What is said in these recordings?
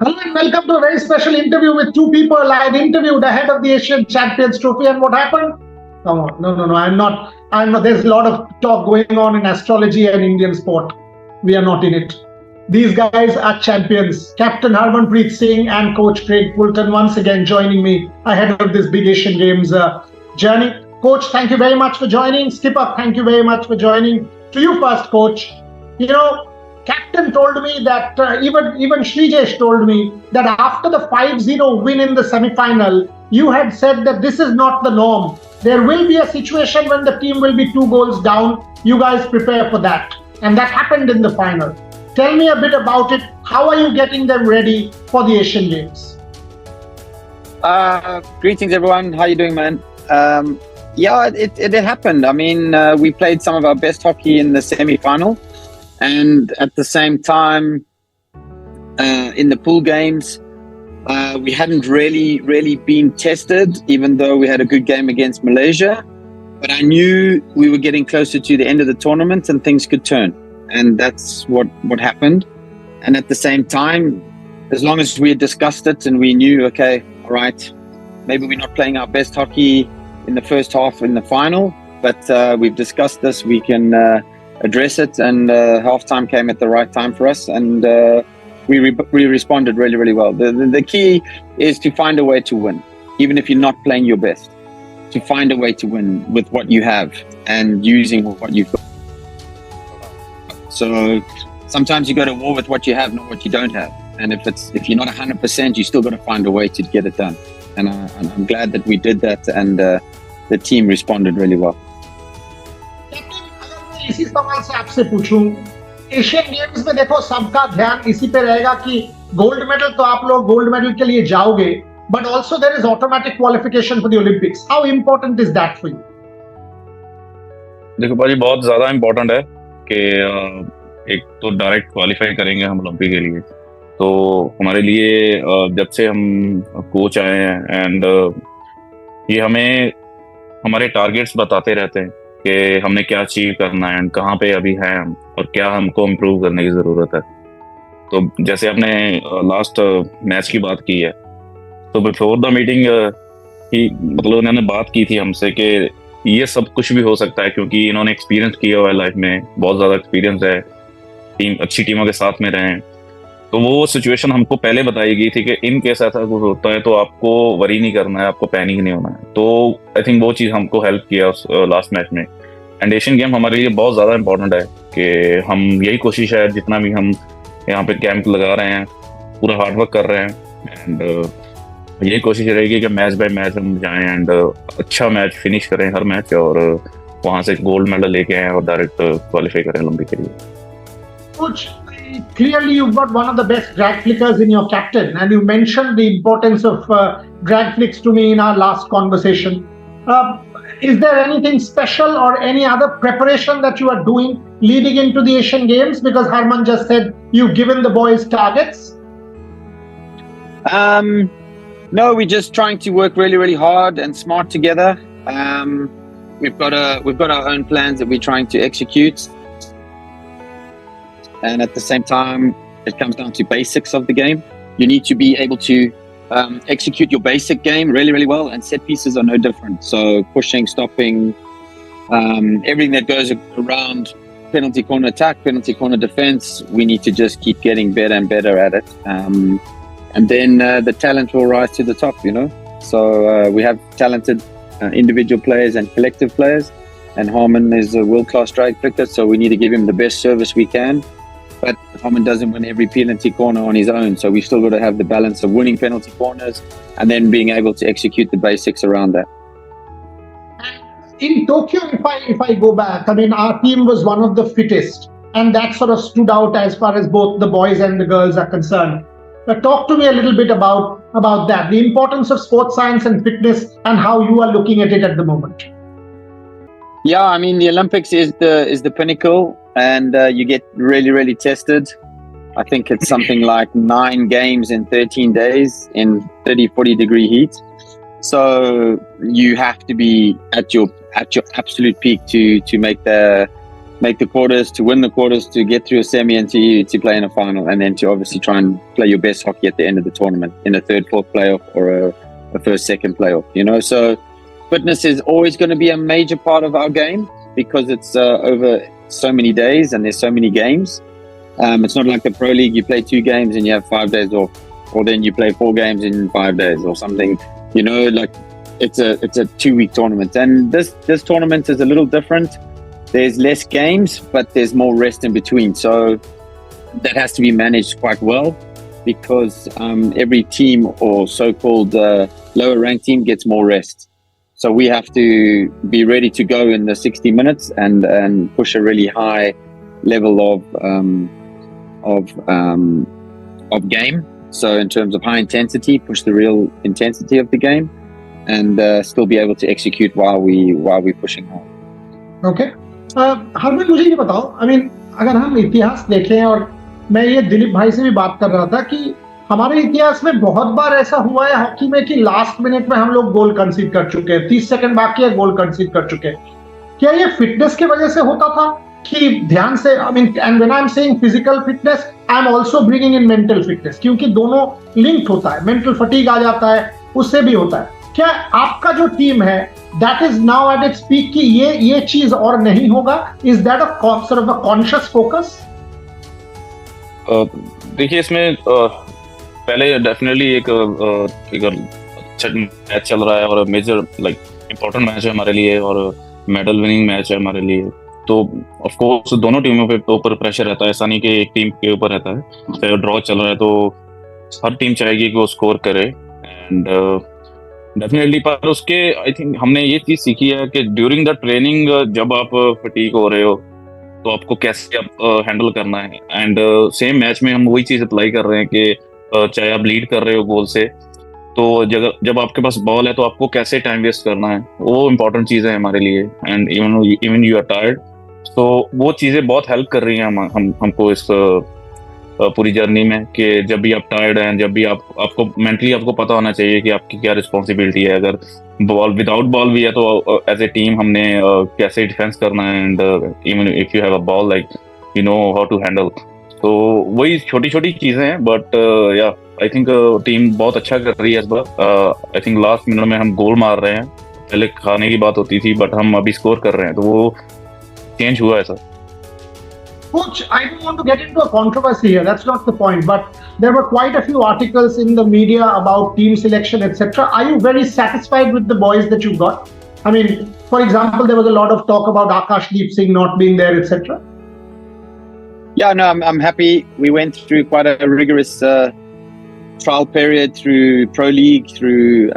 Hello and welcome to a very special interview with two people. I had interviewed ahead of the Asian Champions Trophy, and what happened? Come on, no, I'm not. There's a lot of talk going on in astrology and Indian sport. We are not in it. These guys are champions. Captain Harmanpreet Singh and Coach Craig Fulton once again joining me ahead of this big Asian Games journey. Coach, thank you very much for joining. Skipper, thank you very much for joining. To you first, Coach. You know, Captain told me that even Srijesh told me that after the 5-0 win in the semi-final, you had said that this is not the norm. There will be a situation when the team will be 2 goals down. You guys prepare for that. And that happened in the final. Tell me a bit about it. How are you getting them ready for the Asian Games? Greetings, everyone. How are you doing, man? It happened. I mean, we played some of our best hockey in the semi-final. And at the same time, in the pool games, we hadn't really been tested, even though we had a good game against Malaysia. But I knew we were getting closer to the end of the tournament and things could turn. And that's what happened. And at the same time, as long as we had discussed it and we knew, okay, all right, maybe we're not playing our best hockey in the first half in the final, but we've discussed this, we can address it, and halftime came at the right time for us, and we responded really well. The key is to find a way to win, even if you're not playing your best, to find a way to win with what you have and using what you've got. So sometimes you go to war with what you have, not what you don't have, and if you're not 100%, you still got to find a way to get it done, and I'm glad that we did that, and the team responded really well. इसी सवाल से आपसे पूछूं, Asian games में देखो सबका ध्यान इसी पे रहेगा कि गोल्ड मेडल तो आप लोग गोल्ड मेडल के लिए जाओगे, but also there is automatic qualification for the Olympics. How important is that for you? देखो भाई, बहुत ज्यादा इंपॉर्टेंट है कि एक तो डायरेक्ट क्वालिफाई करेंगे हम ओलंपिक के लिए. तो हमारे लिए जब से हम कोच आए हैं एंड ये हमें हमारे टारगेट्स बताते रहते हैं कि हमने क्या अचीव करना है एंड कहाँ पे अभी है हम और क्या हमको इम्प्रूव करने की ज़रूरत है. तो जैसे आपने लास्ट मैच की बात की है, तो बिफोर द मीटिंग ही मतलब उन्होंने बात की थी हमसे कि ये सब कुछ भी हो सकता है, क्योंकि इन्होंने एक्सपीरियंस किया हुआ है लाइफ में, बहुत ज़्यादा एक्सपीरियंस है, अच्छी टीमों के साथ में रहे हैं. तो वो सिचुएशन हमको पहले बताई गई थी कि इन केस ऐसा कुछ होता है तो आपको वरी नहीं करना है, आपको पैनिक नहीं होना है. तो आई थिंक वो चीज़ हमको हेल्प किया उस लास्ट मैच में. एंड एशियन गेम हमारे लिए बहुत ज़्यादा इंपॉर्टेंट है कि हम यही कोशिश है, जितना भी हम यहाँ पे कैंप लगा रहे हैं, पूरा हार्डवर्क कर रहे हैं, एंड यही कोशिश रहेगी कि मैच बाय मैच हम जाएँ एंड अच्छा मैच फिनिश करें हर मैच, और वहाँ से गोल्ड मेडल लेके आएँ और डायरेक्ट क्वालिफाई करें ओलंपिक के लिए. Coach, clearly you've got one of the best drag flickers in your captain, and you mentioned the importance of drag flicks to me in our last conversation. Is there anything special or any other preparation that you are doing leading into the Asian Games? Because Harman just said you've given the boys targets. No, we're just trying to work really hard and smart together. We've got our own plans that we're trying to execute. And at the same time, it comes down to basics of the game. You need to be able to execute your basic game really well, and set pieces are no different. So pushing, stopping, everything that goes around penalty corner attack, penalty corner defense, we need to just keep getting better and better at it. And then the talent will rise to the top, you know. So we have talented individual players and collective players, and Harman is a world-class drag flicker, so we need to give him the best service we can. But Harman doesn't win every penalty corner on his own, so we still got to have the balance of winning penalty corners and then being able to execute the basics around that. In Tokyo, if I go back, I mean, our team was one of the fittest, and that sort of stood out as far as both the boys and the girls are concerned. But talk to me a little bit about that, the importance of sports science and fitness, and how you are looking at it at the moment. Yeah, I mean, the Olympics is the pinnacle, and you get really tested. I think it's something like 9 games in 13 days in 30-40 degree heat. So you have to be at your absolute peak to make the make the quarters, to win the quarters, to get through a semi, and to play in a final, and then to obviously try and play your best hockey at the end of the tournament in a third, fourth playoff or a first, second playoff. So fitness is always going to be a major part of our game because it's over so many days and there's so many games. It's not like the Pro League, you play 2 games and you have 5 days off, or then you play 4 games in 5 days or something. Like it's a 2-week tournament, and this tournament is a little different. There's less games, but there's more rest in between. So that has to be managed quite well because every team or so-called lower ranked team gets more rest. So we have to be ready to go in the 60 minutes and push a really high level of game. So in terms of high intensity, push the real intensity of the game, and still be able to execute while we're pushing hard. Okay. Harman, मुझे ये बताओ, अगर हम इतिहास देखें, और मैं ये दिलीप भाई से भी बात कर रहा था कि हमारे इतिहास में बहुत बार ऐसा हुआ है हॉकी में कि लास्ट मिनट में हम लोग गोल कंसीड कर चुके हैं, 30 सेकंड बाकी है, गोल कंसीड कर चुके हैं. क्या ये फिटनेस की वजह से होता था कि ध्यान से, and when I am saying physical fitness, I am also bringing in mental fitness, क्योंकि दोनों लिंक्ड होता है, मेंटल फटीग आ जाता है, उससे भी होता है. क्या आपका जो टीम है that is now at its peak कि ये चीज और नहीं होगा? Is that a sort of a conscious focus? देखिए, इसमें पहले डेफिनेटली एक अच्छा मैच चल रहा है और मेजर इम्पोर्टेंट मैच है हमारे लिए और मेडल विनिंग मैच है हमारे लिए. तो ऑफ कोर्स दोनों टीमों पे ऊपर प्रेशर रहता है. ऐसा नहीं कि एक टीम के ऊपर रहता है. चाहे ड्रॉ चल रहा है तो हर टीम चाहेगी कि वो स्कोर करे, एंड डेफिनेटली. पर उसके आई थिंक हमने ये चीज सीखी है कि ड्यूरिंग द ट्रेनिंग जब आप फटीग हो रहे हो तो आपको कैसे आप हैंडल करना है, एंड सेम मैच में हम वही चीज अप्लाई कर रहे हैं कि चाहे आप लीड कर रहे हो गोल से, तो जब आपके पास बॉल है तो आपको कैसे टाइम वेस्ट करना है, वो इम्पोर्टेंट चीज़ है हमारे लिए. And even you are tired, तो वो चीज़ें बहुत हेल्प कर रही हैं हमको इस पूरी जर्नी में, कि जब भी आप टायर्ड हैं, जब भी आपको मेंटली आपको पता होना चाहिए कि आपकी क्या रिस्पॉन्सिबिलिटी है. अगर बॉल विदाउट बॉल भी है तो एज ए टीम हमने कैसे डिफेंस करना है, and even if you have a ball you know how to handle. तो वही छोटी छोटी चीज़ें हैं, बट या आई थिंक टीम बहुत अच्छा कर रही है इस बार. आई थिंक लास्ट मिनट में हम गोल मार रहे हैं. पहले खाने की बात होती थी, बट हम अभी स्कोर कर रहे हैं, तो वो चेंज हुआ है sir. Coach, I don't want to get into a controversy here. That's not the point. But there were quite a few articles in the media about team selection, etc. Are you very satisfied with the boys that you got? For example, there was a lot of talk about Akashdeep Singh not being there, etc. Yeah, no, I'm happy. We went through quite a rigorous trial period through Pro League, through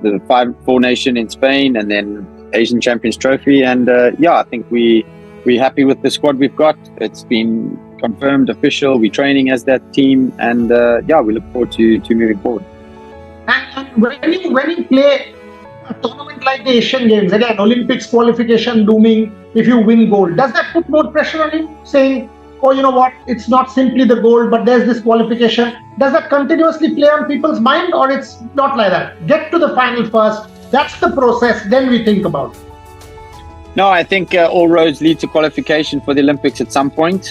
the 4 Nation in Spain, and then Asian Champions Trophy. And I think we're happy with the squad we've got. It's been confirmed, official. We're training as that team, and we look forward to moving forward. And when you play a tournament like the Asian Games, again, Olympics qualification looming, if you win gold, does that put more pressure on you? Saying, oh, you know what, it's not simply the gold, but there's this qualification. Does that continuously play on people's mind, or it's not like that? Get to the final first. That's the process. Then we think about it. No, I think all roads lead to qualification for the Olympics at some point.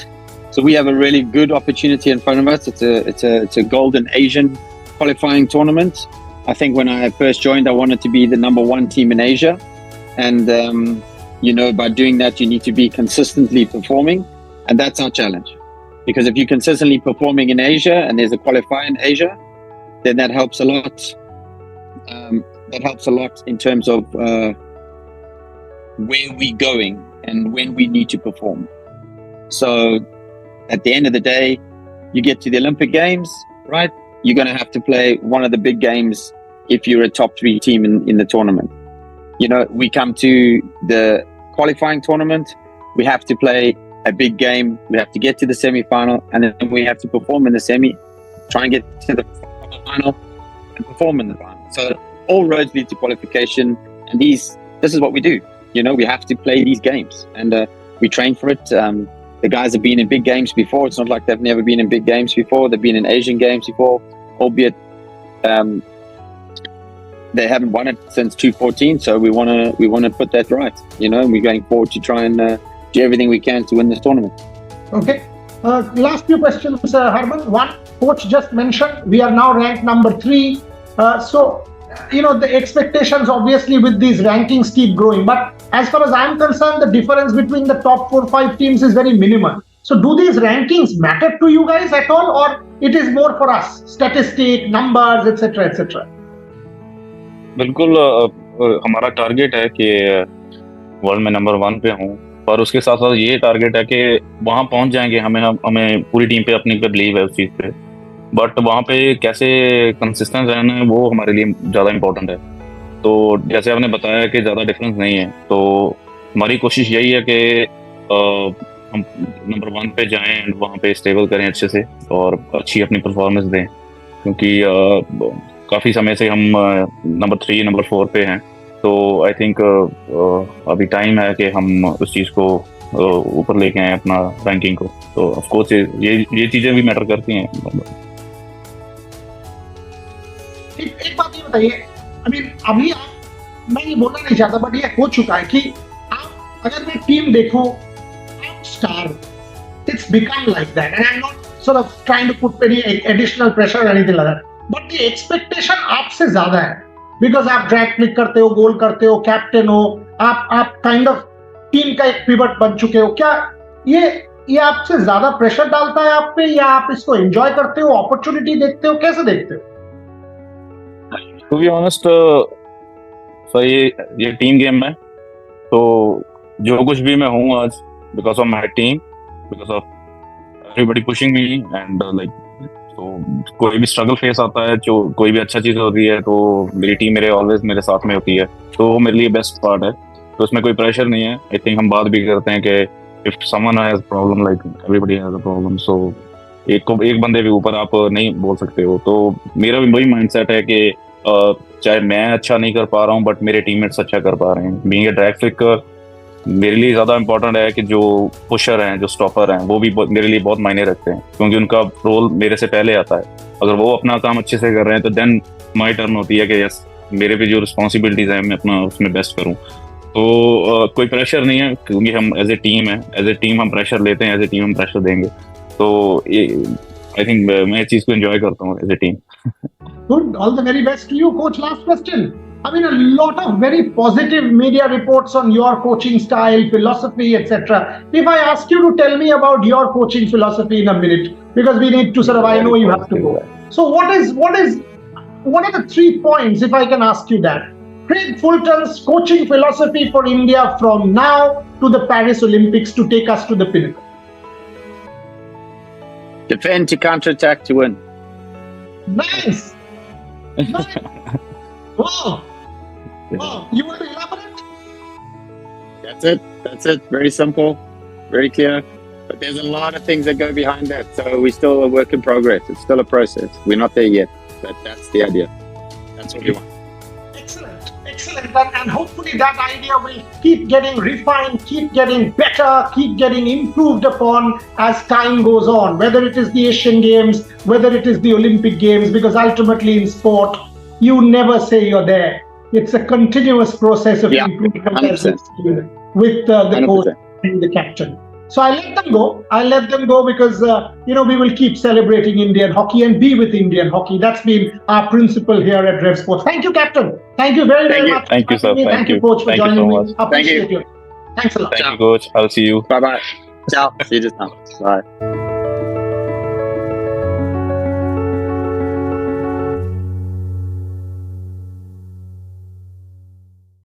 So we have a really good opportunity in front of us. It's a golden Asian qualifying tournament. I think when I first joined, I wanted to be the number 1 team in Asia. And, by doing that, you need to be consistently performing. And that's our challenge. Because if you're consistently performing in Asia and there's a qualifier in Asia, then that helps a lot. That helps a lot in terms of where we're going and when we need to perform. So at the end of the day, you get to the Olympic Games, right? You're going to have to play one of the big games if you're a top 3 team in the tournament. We come to the qualifying tournament, we have to play a big game, we have to get to the semi-final, and then we have to perform in the semi, try and get to the final and perform in the final. So all roads lead to qualification, and this is what we do. We have to play these games, and we train for it. The guys have been in big games before. It's not like they've never been in big games before. They've been in Asian games before, albeit they haven't won it since 2014. So we want to put that right, and we're going forward to try and do everything we can to win this tournament. Okay. Last few questions, Harman. One, coach just mentioned we are now ranked number 3. So, the expectations obviously with these rankings keep growing. But as far as I'm concerned, the difference between the top 4-5 teams is very minimal. So, do these rankings matter to you guys at all, or it is more for us, statistic, numbers, etc., etc.? बिल्कुल हमारा target है कि world में number 1 पे हूँ, और उसके साथ साथ ये टारगेट है कि वहाँ पहुँच जाएंगे. हमें पूरी टीम पे अपनी पे बिलीव है उस चीज़ पे, बट वहाँ पे कैसे कंसिस्टेंट रहना है वो हमारे लिए ज़्यादा इम्पोर्टेंट है. तो जैसे आपने बताया कि ज़्यादा डिफरेंस नहीं है, तो हमारी कोशिश यही है कि हम नंबर 1 पे जाएं एंड वहाँ पे स्टेबल करें अच्छे से और अच्छी अपनी परफॉर्मेंस दें, क्योंकि काफ़ी समय से हम नंबर 3 नंबर 4 पे हैं. तो आई थिंक अभी टाइम है कि हम उस चीज़ को ऊपर लेके आए अपना रैंकिंग को. तो ऑफ कोर्स ये चीज़ें भी मैटर करती हैं. एक बात ये बताइए, अभी मैं ये बोलना नहीं चाहता, बट ये हो चुका है कि आप अगर मैं टीम देखूं, star, it's become like that, and I'm not sort of trying to put any additional pressure or anything like that, but the expectation आपसे ज्यादा है, because आप ड्रैग क्लिक करते हो, गोल करते हो, कैप्टन हो, आप काइंड ऑफ टीम का एक पिवट बन चुके हो. क्या ये आपसे ज्यादा प्रेशर डालता है आप पे, या आप इसको एंजॉय करते हो, अपॉर्चुनिटी देखते हो, कैसे देखते हो? टू बी ऑनेस्ट सर, ये टीम गेम है, तो जो कुछ भी मैं हूँ आज, because of my team, because of everybody pushing me, and like तो कोई भी स्ट्रगल फेस आता है, जो कोई भी अच्छा चीज होती है, तो मेरी टीम ऑलवेज मेरे साथ में होती है. तो वो मेरे लिए बेस्ट पार्ट है. तो उसमें कोई प्रेशर नहीं है. आई थिंक हम बात भी करते हैं कि if someone has problem, like everybody has a problem, so एक बंदे के ऊपर आप नहीं बोल सकते हो. तो मेरा भी वही माइंडसेट है कि चाहे मैं अच्छा नहीं कर पा रहा हूँ, बट मेरे टीममेट्स अच्छा कर पा रहे हैं. बीइंग अ ड्रैग फ्लिकर मेरे लिए ज़्यादा इंपॉर्टेंट है कि जो पुशर हैं, जो स्टॉपर हैं, वो भी मेरे लिए बहुत मायने रखते हैं, क्योंकि उनका रोल मेरे से पहले आता है. अगर वो अपना काम अच्छे से कर रहे हैं, तो देन माई टर्न होती है कि यस, मेरे पे जो रिस्पॉन्सिबिलिटीज़ हैं मैं अपना उसमें बेस्ट करूँ. तो कोई प्रेशर नहीं है, क्योंकि हम एज ए टीम है, एज ए टीम हम प्रेशर लेते हैं, एज ए टीम हम प्रेशर देंगे. तो आई थिंक मैं इस चीज़ को एंजॉय करता हूँ as a team. Good. All the very best to you, coach. Last question. A lot of very positive media reports on your coaching style, philosophy, etc. If I ask you to tell me about your coaching philosophy in a minute, because we need to sort of, I know you have to go. So what are the 3 points, if I can ask you that? Craig Fulton's coaching philosophy for India from now to the Paris Olympics to take us to the pinnacle. Defend to counter-attack to win. Nice. Wow. You want to elaborate? That's it. Very simple, very clear. But there's a lot of things that go behind that. So we're still a work in progress. It's still a process. We're not there yet. But that's the idea. That's what we want. Excellent. And hopefully that idea will keep getting refined, keep getting better, keep getting improved upon as time goes on, whether it is the Asian Games, whether it is the Olympic Games, because ultimately in sport, you never say you're there. It's a continuous process of improvement with the coach and the captain. So I'll let them go because, we will keep celebrating Indian hockey and be with Indian hockey. That's been our principle here at RevSportz. Thank you, Captain. Thank you very much. Thank you, sir. Thank you, Coach, for joining me. Appreciate you. Thanks a lot. Thank you, Coach. I'll see you. Bye-bye. Ciao. See you just now. Bye.